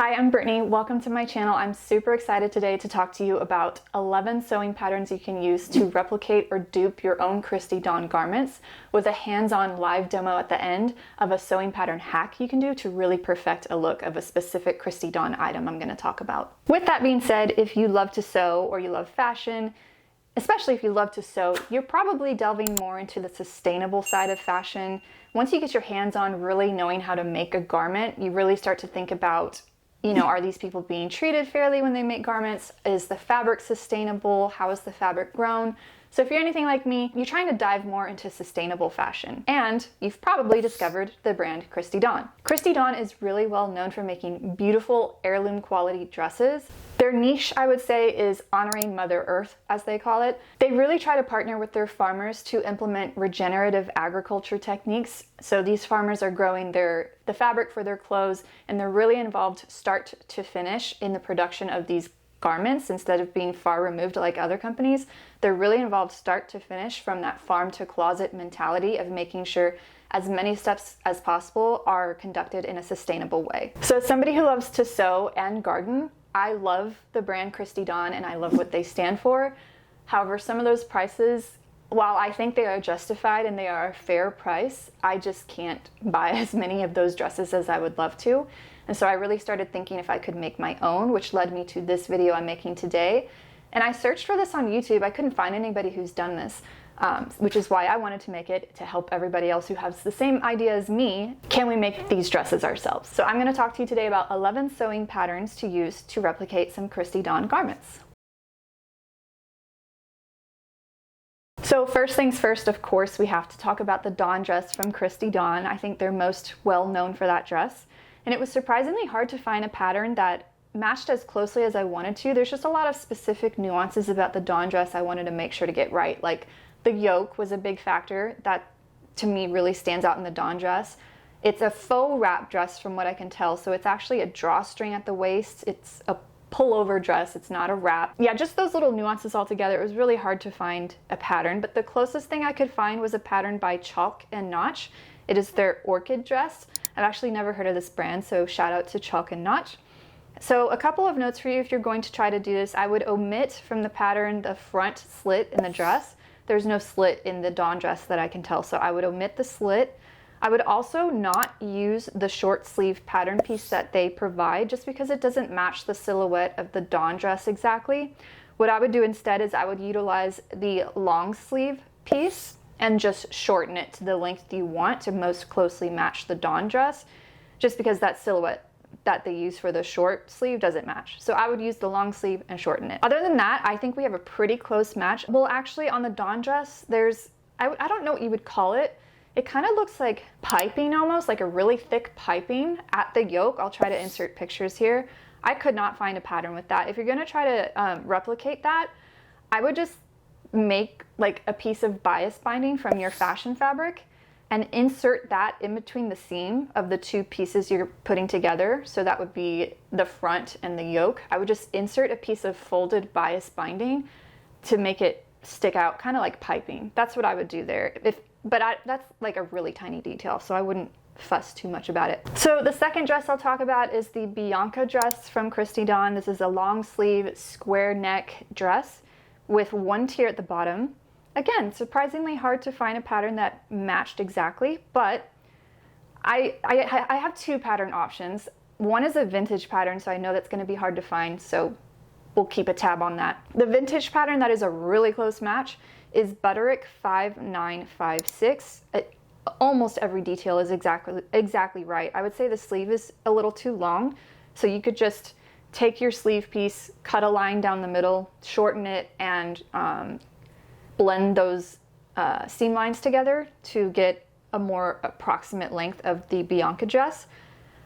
Hi, I'm Brittany. Welcome to my channel. I'm super excited today to talk to you about 11 sewing patterns you can use to replicate or dupe your own Christy Dawn garments, with a hands-on live demo at the end of a sewing pattern hack you can do to really perfect a look of a specific Christy Dawn item I'm going to talk about. With that being said, if you love to sew or you love fashion, especially if you love to sew, you're probably delving more into the sustainable side of fashion. Once you get your hands on really knowing how to make a garment, you really start to think about, are these people being treated fairly when they make garments? Is the fabric sustainable? How is the fabric grown? So if you're anything like me, you're trying to dive more into sustainable fashion. And you've probably discovered the brand Christy Dawn. Christy Dawn is really well known for making beautiful heirloom quality dresses. Their niche, I would say, is honoring Mother Earth, as they call it. They really try to partner with their farmers to implement regenerative agriculture techniques. So these farmers are growing the fabric for their clothes, and they're really involved start to finish in the production of these garments instead of being far removed like other companies. They're really involved start to finish from that farm to closet mentality of making sure as many steps as possible are conducted in a sustainable way. So as somebody who loves to sew and garden, I love the brand Christy Dawn and I love what they stand for. However, some of those prices, while I think they are justified and they are a fair price, I just can't buy as many of those dresses as I would love to. And so I really started thinking if I could make my own, which led me to this video I'm making today. And I searched for this on YouTube. I couldn't find anybody who's done this, which is why I wanted to make it, to help everybody else who has the same idea as me. Can we make these dresses ourselves? So I'm going to talk to you today about 11 sewing patterns to use to replicate some Christy Dawn garments. So first things first, of course, we have to talk about the Dawn dress from Christy Dawn. I think they're most well known for that dress. And it was surprisingly hard to find a pattern that matched as closely as I wanted to. There's just a lot of specific nuances about the Dawn dress I wanted to make sure to get right. Like the yoke was a big factor that to me really stands out in the Dawn dress. It's a faux wrap dress from what I can tell. So it's actually a drawstring at the waist. It's a pullover dress. It's not a wrap. Yeah, just those little nuances all together. It was really hard to find a pattern, but the closest thing I could find was a pattern by Chalk and Notch. It is their orchid dress. I've actually never heard of this brand, so shout out to Chalk and Notch. So a couple of notes for you if you're going to try to do this. I would omit from the pattern the front slit in the dress. There's no slit in the Dawn dress that I can tell, so I would omit the slit. I would also not use the short sleeve pattern piece that they provide just because it doesn't match the silhouette of the Dawn dress exactly. What I would do instead is I would utilize the long sleeve piece and just shorten it to the length you want to most closely match the Dawn dress, just because that silhouette that they use for the short sleeve doesn't match. So I would use the long sleeve and shorten it. Other than that, I think we have a pretty close match. Well, actually on the Dawn dress, I don't know what you would call it. It kind of looks like piping almost, like a really thick piping at the yoke. I'll try to insert pictures here. I could not find a pattern with that. If you're gonna try to replicate that, I would just make like a piece of bias binding from your fashion fabric and insert that in between the seam of the two pieces you're putting together. So that would be the front and the yoke. I would just insert a piece of folded bias binding to make it stick out, kind of like piping. That's what I would do there. That's like a really tiny detail, so I wouldn't fuss too much about it. So the second dress I'll talk about is the Bianca Dress from Christy Dawn. This is a long sleeve square neck dress with one tier at the bottom. Again, surprisingly hard to find a pattern that matched exactly, but I have two pattern options. One is a vintage pattern, so I know that's going to be hard to find, so we'll keep a tab on that. The vintage pattern that is a really close match is Butterick 5956. Almost every detail is exactly right. I would say the sleeve is a little too long, so you could just take your sleeve piece, cut a line down the middle, shorten it, and blend those seam lines together to get a more approximate length of the Bianca dress.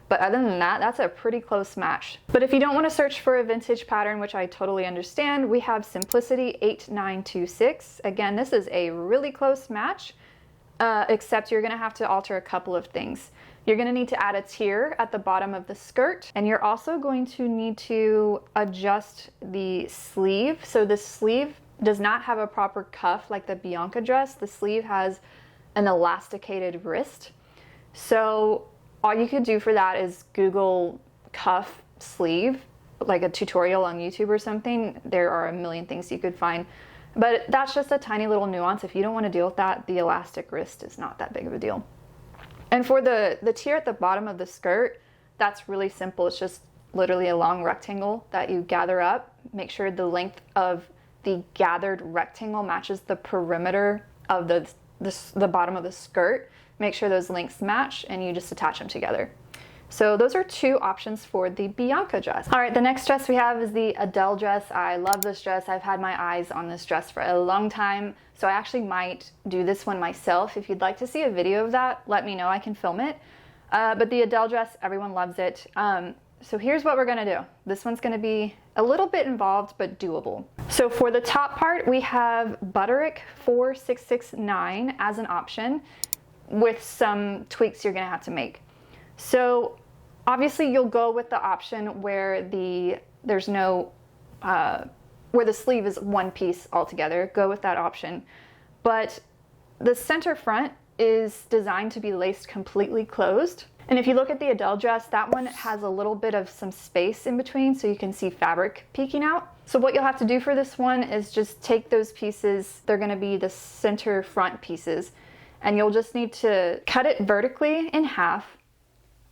But other than that, that's a pretty close match. But if you don't want to search for a vintage pattern, which I totally understand, we have Simplicity 8926. Again, this is a really close match, except you're going to have to alter a couple of things. You're going to need to add a tier at the bottom of the skirt, and you're also going to need to adjust the sleeve. So the sleeve does not have a proper cuff like the Bianca dress. The sleeve has an elasticated wrist. So all you could do for that is Google cuff sleeve, like a tutorial on YouTube or something, there are a million things you could find. But that's just a tiny little nuance. If you don't want to deal with that, the elastic wrist is not that big of a deal. And for the tier at the bottom of the skirt, that's really simple. It's just literally a long rectangle that you gather up. Make sure the length of the gathered rectangle matches the perimeter of the bottom of the skirt. Make sure those lengths match, and you just attach them together. So those are two options for the Bianca dress. All right, the next dress we have is the Adele dress. I love this dress. I've had my eyes on this dress for a long time, so I actually might do this one myself. If you'd like to see a video of that, let me know. I can film it. But the Adele dress, everyone loves it. So here's what we're gonna do. This one's gonna be a little bit involved, but doable. So for the top part, we have Butterick 4669 as an option with some tweaks you're gonna have to make. So obviously you'll go with the option where there's no, where the sleeve is one piece altogether. Go with that option. But the center front is designed to be laced completely closed. And if you look at the Adele dress, that one has a little bit of some space in between so you can see fabric peeking out. So what you'll have to do for this one is just take those pieces, they're gonna be the center front pieces, and you'll just need to cut it vertically in half,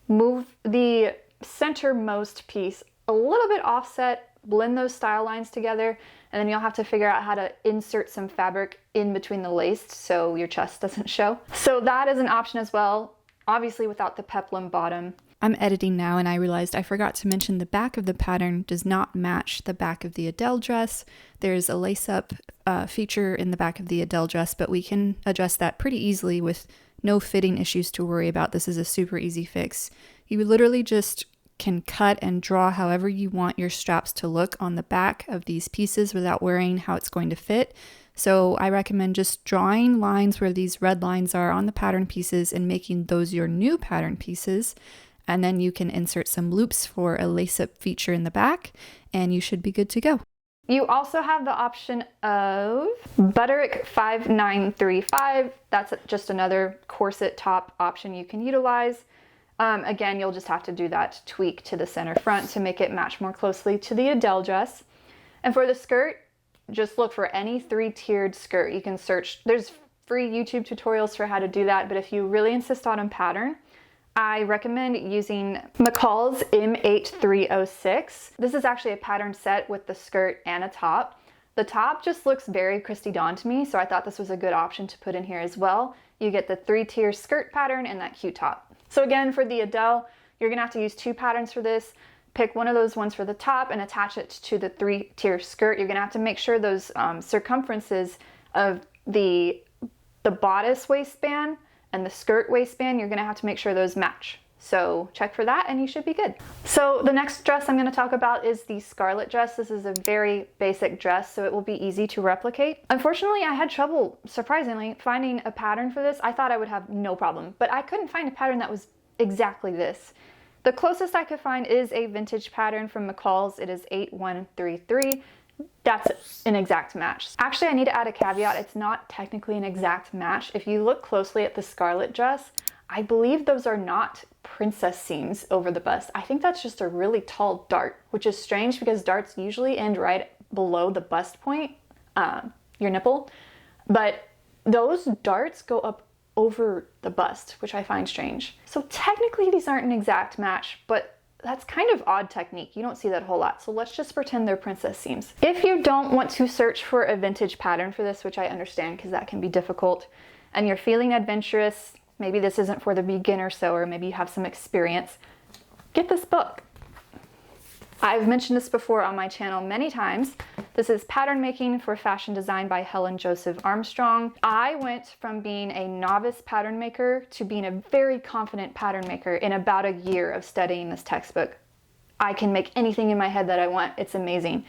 move the centermost piece a little bit offset, blend those style lines together, and then you'll have to figure out how to insert some fabric in between the lace so your chest doesn't show. So that is an option as well, obviously without the peplum bottom. I'm editing now and I realized I forgot to mention the back of the pattern does not match the back of the Adele dress. There's a lace-up feature in the back of the Adele dress, but we can address that pretty easily with no fitting issues to worry about. This is a super easy fix. You literally just can cut and draw however you want your straps to look on the back of these pieces without worrying how it's going to fit. So I recommend just drawing lines where these red lines are on the pattern pieces and making those your new pattern pieces. And then you can insert some loops for a lace-up feature in the back, and you should be good to go. You also have the option of Butterick 5935. That's just another corset top option you can utilize. Again, you'll just have to do that tweak to the center front to make it match more closely to the Adele dress. And for the skirt, just look for any 3-tiered skirt. You can search, there's free YouTube tutorials for how to do that, but if you really insist on a pattern, I recommend using McCalls M8306. This is actually a pattern set with the skirt and a top. The top just looks very Christy Dawn to me, so I thought this was a good option to put in here as well. You get the 3-tier skirt pattern and that cute top. So again, for the Adele, you're gonna have to use 2 patterns for this. Pick one of those ones for the top and attach it to the 3-tier skirt. You're gonna have to make sure those circumferences of the bodice waistband and the skirt waistband, you're gonna have to make sure those match. So check for that and you should be good. So the next dress I'm gonna talk about is the Scarlet dress. This is a very basic dress, so it will be easy to replicate. Unfortunately, I had trouble, surprisingly, finding a pattern for this. I thought I would have no problem, but I couldn't find a pattern that was exactly this. The closest I could find is a vintage pattern from McCalls. It is 8133. That's an exact match. Actually, I need to add a caveat. It's not technically an exact match. If you look closely at the Scarlet dress, I believe those are not princess seams over the bust. I think that's just a really tall dart, which is strange because darts usually end right below the bust point, your nipple. But those darts go up over the bust, which I find strange. So technically these aren't an exact match, but that's kind of odd technique. You don't see that a whole lot. So let's just pretend they're princess seams. If you don't want to search for a vintage pattern for this, which I understand because that can be difficult, and you're feeling adventurous, maybe this isn't for the beginner sewer, maybe you have some experience, get this book. I've mentioned this before on my channel many times. This is Pattern Making for Fashion Design by Helen Joseph Armstrong. I went from being a novice pattern maker to being a very confident pattern maker in about a year of studying this textbook. I can make anything in my head that I want. It's amazing.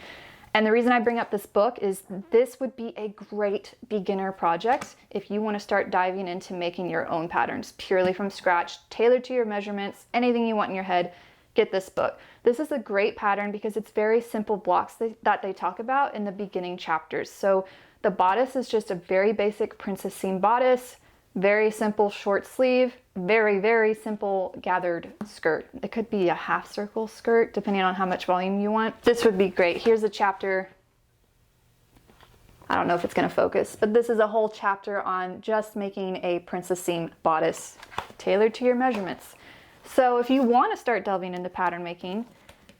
And the reason I bring up this book is this would be a great beginner project if you want to start diving into making your own patterns purely from scratch, tailored to your measurements, anything you want in your head. Get this book. This is a great pattern because it's very simple blocks that they talk about in the beginning chapters. So the bodice is just a very basic princess seam bodice, Very simple short sleeve, very, very simple gathered skirt. It could be a half circle skirt, depending on how much volume you want. This would be great. Here's a chapter. I don't know if it's gonna focus, but this is a whole chapter on just making a princess seam bodice tailored to your measurements. So if you wanna start delving into pattern making,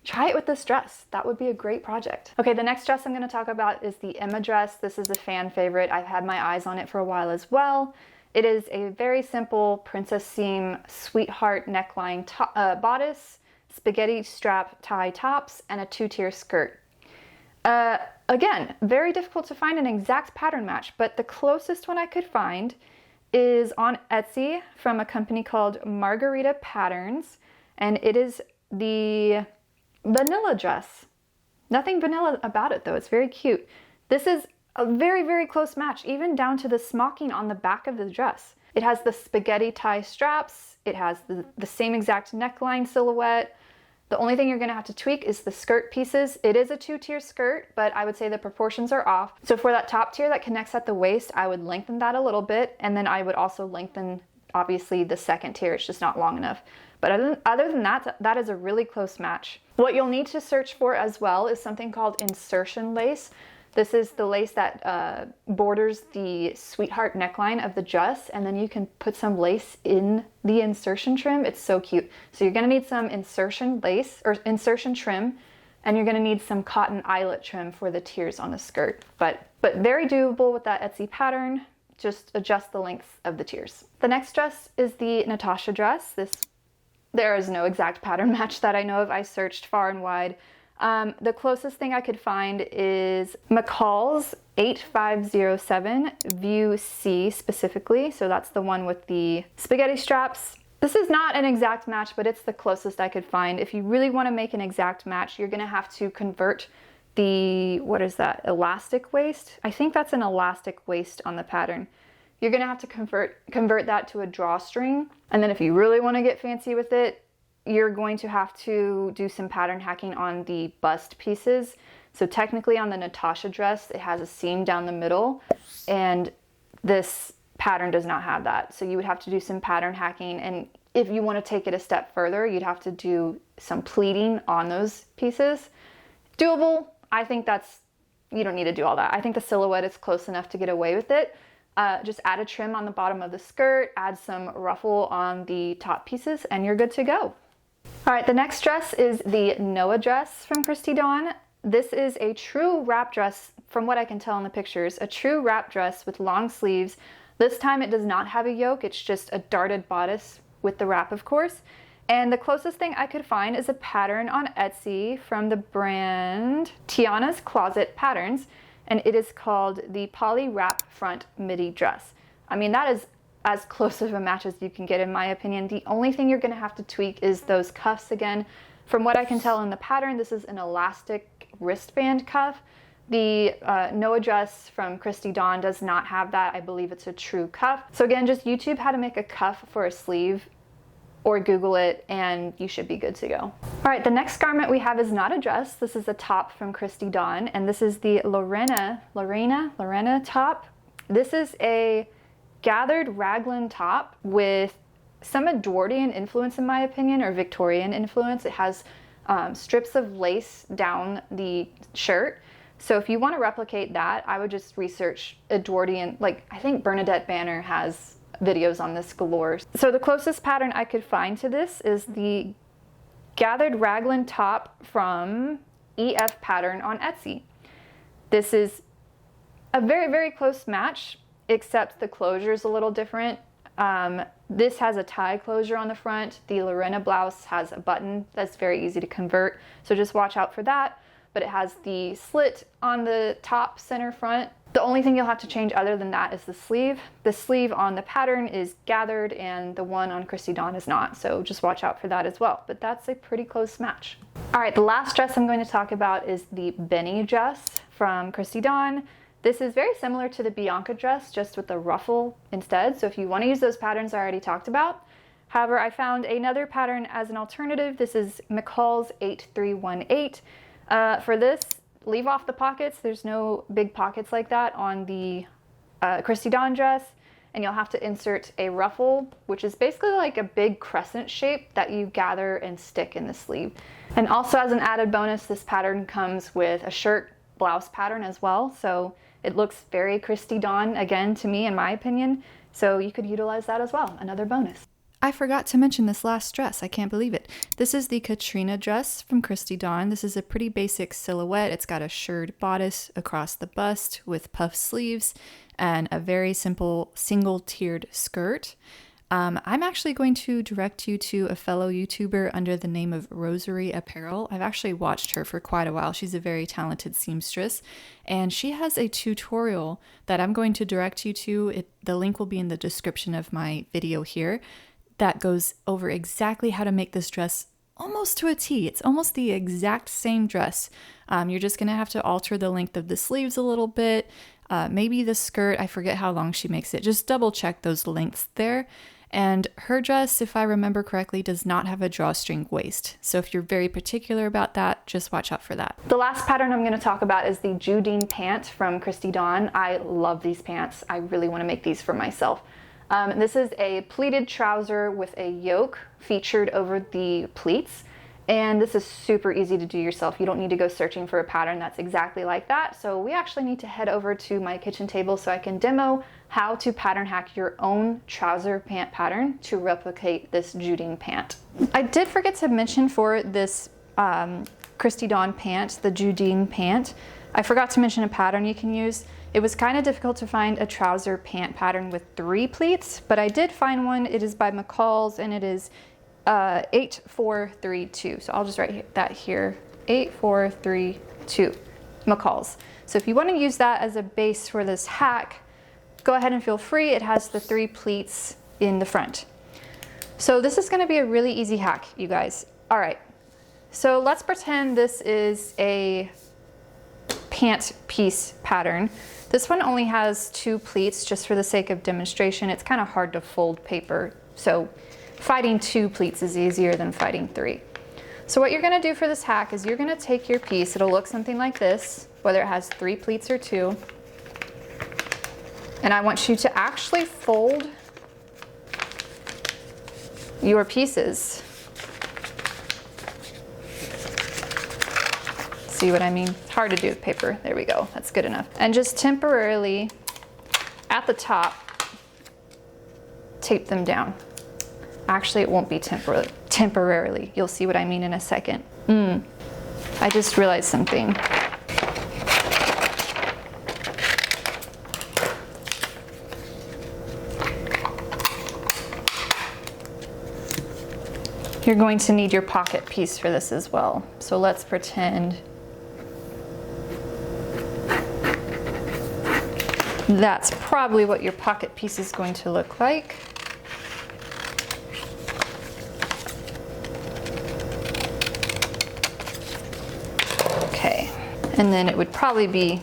try it with this dress. That would be a great project. Okay, the next dress I'm gonna talk about is the Emma dress. This is a fan favorite. I've had my eyes on it for a while as well. It is a very simple princess seam sweetheart neckline bodice, spaghetti strap tie tops, and a two-tier skirt. Again, very difficult to find an exact pattern match, but the closest one I could find is on Etsy from a company called Margarita Patterns, and it is the vanilla dress. Nothing vanilla about it though, it's very cute. This is a very, very close match, even down to the smocking on the back of the dress. It has the spaghetti tie straps, it has the same exact neckline silhouette. The only thing you're gonna have to tweak is the skirt pieces. It is a two-tier skirt, but I would say the proportions are off. So for that top tier that connects at the waist, I would lengthen that a little bit, and then I would also lengthen, obviously, the second tier. It's just not long enough. But other than that, that is a really close match. What you'll need to search for as well is something called insertion lace. This is the lace that borders the sweetheart neckline of the dress, and then you can put some lace in the insertion trim. It's so cute. So you're gonna need some insertion lace or insertion trim, and you're gonna need some cotton eyelet trim for the tiers on the skirt. But very doable with that Etsy pattern. Just adjust the length of the tiers. The next dress is the Natasha dress. There is no exact pattern match that I know of. I searched far and wide. The closest thing I could find is McCalls 8507 View C specifically. So that's the one with the spaghetti straps. This is not an exact match, but it's the closest I could find. If you really want to make an exact match, you're gonna have to convert the, what is that, elastic waist? I think that's an elastic waist on the pattern. You're gonna have to convert that to a drawstring. And then if you really want to get fancy with it, you're going to have to do some pattern hacking on the bust pieces. So technically on the Natasha dress, it has a seam down the middle, and this pattern does not have that. So you would have to do some pattern hacking, and if you want to take it a step further, you'd have to do some pleating on those pieces. Doable. I think you don't need to do all that. I think the silhouette is close enough to get away with it. Just add a trim on the bottom of the skirt, add some ruffle on the top pieces, and you're good to go. All right, the next dress is the Noah dress from Christy Dawn. This is a true wrap dress, from what I can tell in the pictures, a true wrap dress with long sleeves. This time it does not have a yoke, it's just a darted bodice with the wrap, of course. And the closest thing I could find is a pattern on Etsy from the brand Tiana's Closet Patterns, and it is called the Poly Wrap Front Midi Dress. I mean, that is as close of a match as you can get, in my opinion. The only thing you're gonna have to tweak is those cuffs again. From what I can tell in the pattern, this is an elastic wristband cuff. The Noah dress from Christy Dawn does not have that. I believe it's a true cuff. So again, just YouTube how to make a cuff for a sleeve, or Google it, and you should be good to go. All right, the next garment we have is not a dress. This is a top from Christy Dawn, and this is the Lorena top. This is a gathered raglan top with some Edwardian influence, in my opinion, or Victorian influence. It has strips of lace down the shirt. So if you want to replicate that, I would just research Edwardian, like I think Bernadette Banner has videos on this galore. So the closest pattern I could find to this is the gathered raglan top from EF Pattern on Etsy. This is a very, very close match, except the closure is a little different. This has a tie closure on the front. The Lorena Blouse has a button that's very easy to convert, so just watch out for that. But it has the slit on the top center front. The only thing you'll have to change other than that is the sleeve. The sleeve on the pattern is gathered and the one on Christy Dawn is not, so just watch out for that as well. But that's a pretty close match. All right, the last dress I'm going to talk about is the Benny dress from Christy Dawn. This is very similar to the Bianca dress, just with the ruffle instead. So if you want to use those patterns I already talked about. However, I found another pattern as an alternative. This is McCalls 8318. For this, leave off the pockets. There's no big pockets like that on the Christy Dawn dress. and you'll have to insert a ruffle, which is basically like a big crescent shape that you gather and stick in the sleeve. And also as an added bonus, this pattern comes with a shirt blouse pattern as well, so it looks very Christy Dawn, again, to me, in my opinion, so you could utilize that as well, another bonus. I forgot to mention this last dress. I can't believe it. This is the Katrina dress from Christy Dawn. This is a pretty basic silhouette. It's got a shirred bodice across the bust with puff sleeves and a very simple single tiered skirt. I'm actually going to direct you to a fellow YouTuber under the name of Rosary Apparel. I've actually watched her for quite a while. She's a very talented seamstress, and she has a tutorial that I'm going to direct you to. The link will be in the description of my video here, that goes over exactly how to make this dress almost to a T. It's almost the exact same dress. You're just gonna have to alter the length of the sleeves a little bit, maybe the skirt. I forget how long she makes it. Just double check those lengths there. And her dress, if I remember correctly, does not have a drawstring waist. So if you're very particular about that, just watch out for that. The last pattern I'm going to talk about is the Judene Pant from Christy Dawn. I love these pants. I really want to make these for myself. This is a pleated trouser with a yoke featured over the pleats, and this is super easy to do yourself. You don't need to go searching for a pattern that's exactly like that. So we actually need to head over to my kitchen table so I can demo how to pattern hack your own trouser pant pattern to replicate this Judene pant. I did forget to mention for this Christy Dawn pant, the Judene pant, I forgot to mention a pattern you can use. It was kind of difficult to find a trouser pant pattern with 3 pleats, but I did find one. It is by McCalls, and it is 8432. So I'll just write that here, 8432, McCalls. So if you want to use that as a base for this hack, go ahead and feel free. It has the 3 pleats in the front. So this is going to be a really easy hack, you guys. All right, so let's pretend this is a pant piece pattern. This one only has 2 pleats just for the sake of demonstration. It's kind of hard to fold paper, so fighting 2 pleats is easier than fighting 3. So what you're going to do for this hack is you're going to take your piece. It'll look something like this, whether it has 3 pleats or 2. And I want you to actually fold your pieces. See what I mean? It's hard to do with paper. There we go. That's good enough. And just temporarily, at the top, tape them down. Actually, it won't be temporarily. You'll see what I mean in a second. I just realized something. You're going to need your pocket piece for this as well. So let's pretend that's probably what your pocket piece is going to look like. Okay, and then it would probably be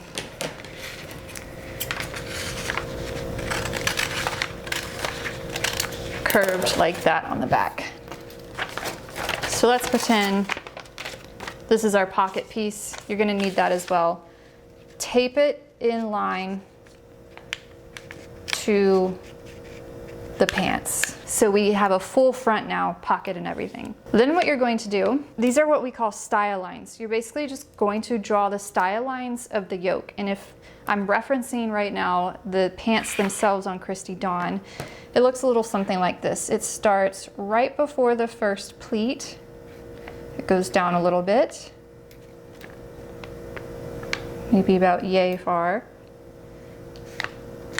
curved like that on the back. So let's pretend this is our pocket piece. You're going to need that as well. Tape it in line to the pants. So we have a full front now, pocket and everything. Then what you're going to do, these are what we call style lines. You're basically just going to draw the style lines of the yoke. And if I'm referencing right now the pants themselves on Christy Dawn, it looks a little something like this. It starts right before the first pleat. It goes down a little bit, maybe about yay far.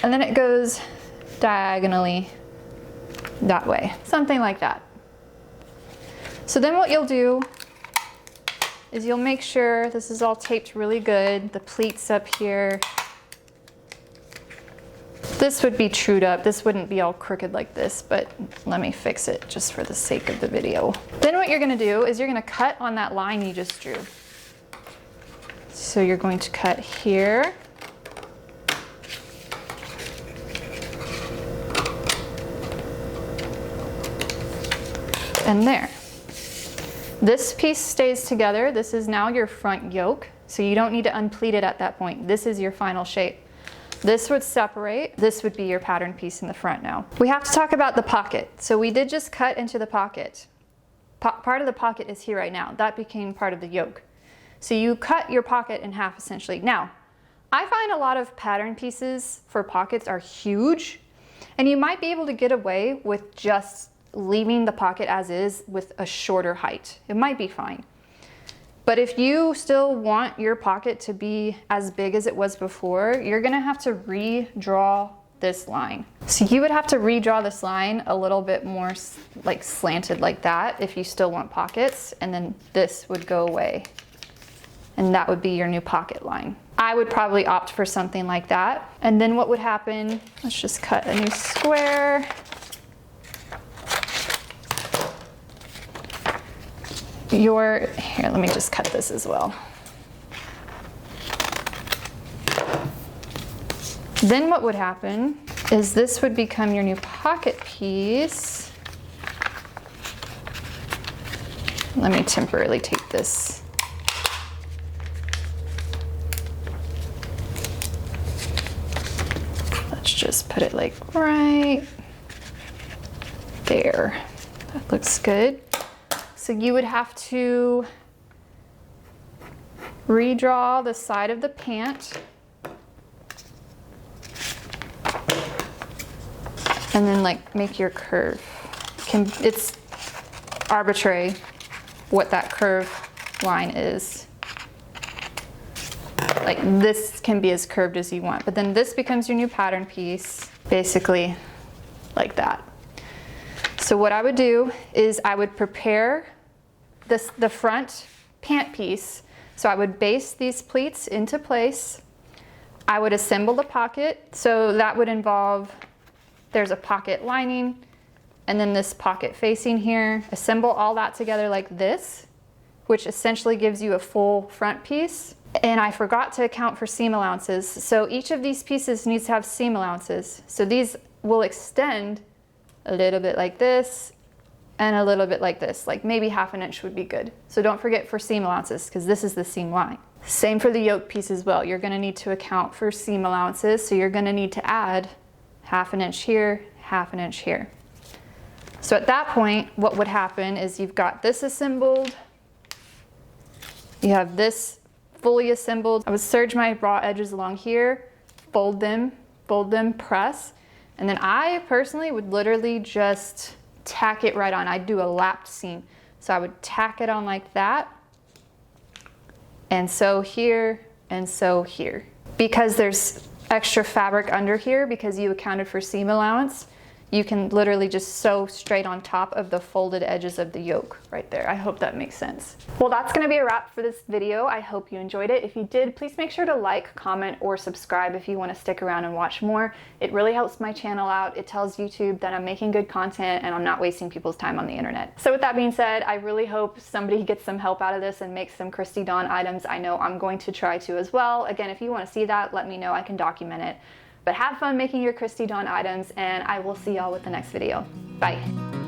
And then it goes diagonally that way, something like that. So then what you'll do is you'll make sure this is all taped really good, the pleats up here. This would be trued up. This wouldn't be all crooked like this, but let me fix it just for the sake of the video. Then what you're gonna do is you're gonna cut on that line you just drew. So you're going to cut here. And there. This piece stays together. This is now your front yoke, so you don't need to unpleat it at that point. This is your final shape. This would separate. This would be your pattern piece in the front now. We have to talk about the pocket. So we did just cut into the pocket. Part of the pocket is here right now. That became part of the yoke. So you cut your pocket in half essentially. Now, I find a lot of pattern pieces for pockets are huge, and you might be able to get away with just leaving the pocket as is with a shorter height. It might be fine. But if you still want your pocket to be as big as it was before, you're gonna have to redraw this line. So you would have to redraw this line a little bit more like slanted like that if you still want pockets, and then this would go away. And that would be your new pocket line. I would probably opt for something like that. And then what would happen, let's just cut a new square. Here, let me just cut this as well. Then what would happen is this would become your new pocket piece. Let me temporarily take this. Let's just put it like right there. That looks good. So you would have to redraw the side of the pant and then like make your curve. It's arbitrary what that curve line is. Like this can be as curved as you want, but then this becomes your new pattern piece, basically like that. So what I would do is I would prepare the front pant piece. So I would base these pleats into place. I would assemble the pocket. So that would involve, there's a pocket lining and then this pocket facing here. Assemble all that together like this, which essentially gives you a full front piece. And I forgot to account for seam allowances. So each of these pieces needs to have seam allowances. So these will extend a little bit like this and a little bit like this, like maybe ½ inch would be good. So don't forget for seam allowances because this is the seam line. Same for the yoke piece as well. You're gonna need to account for seam allowances. So you're gonna need to add ½ inch here, ½ inch here. So at that point, what would happen is you've got this assembled, you have this fully assembled. I would serge my raw edges along here, fold them, press, and then I personally would literally just tack it right on. I'd do a lapped seam. So I would tack it on like that, and sew here, and sew here. Because there's extra fabric under here, because you accounted for seam allowance, you can literally just sew straight on top of the folded edges of the yoke right there. I hope that makes sense. Well, that's gonna be a wrap for this video. I hope you enjoyed it. If you did, please make sure to like, comment, or subscribe if you wanna stick around and watch more. It really helps my channel out. It tells YouTube that I'm making good content and I'm not wasting people's time on the internet. So with that being said, I really hope somebody gets some help out of this and makes some Christy Dawn items. I know I'm going to try to as well. Again, if you wanna see that, let me know, I can document it. But have fun making your Christy Dawn items, and I will see y'all with the next video. Bye.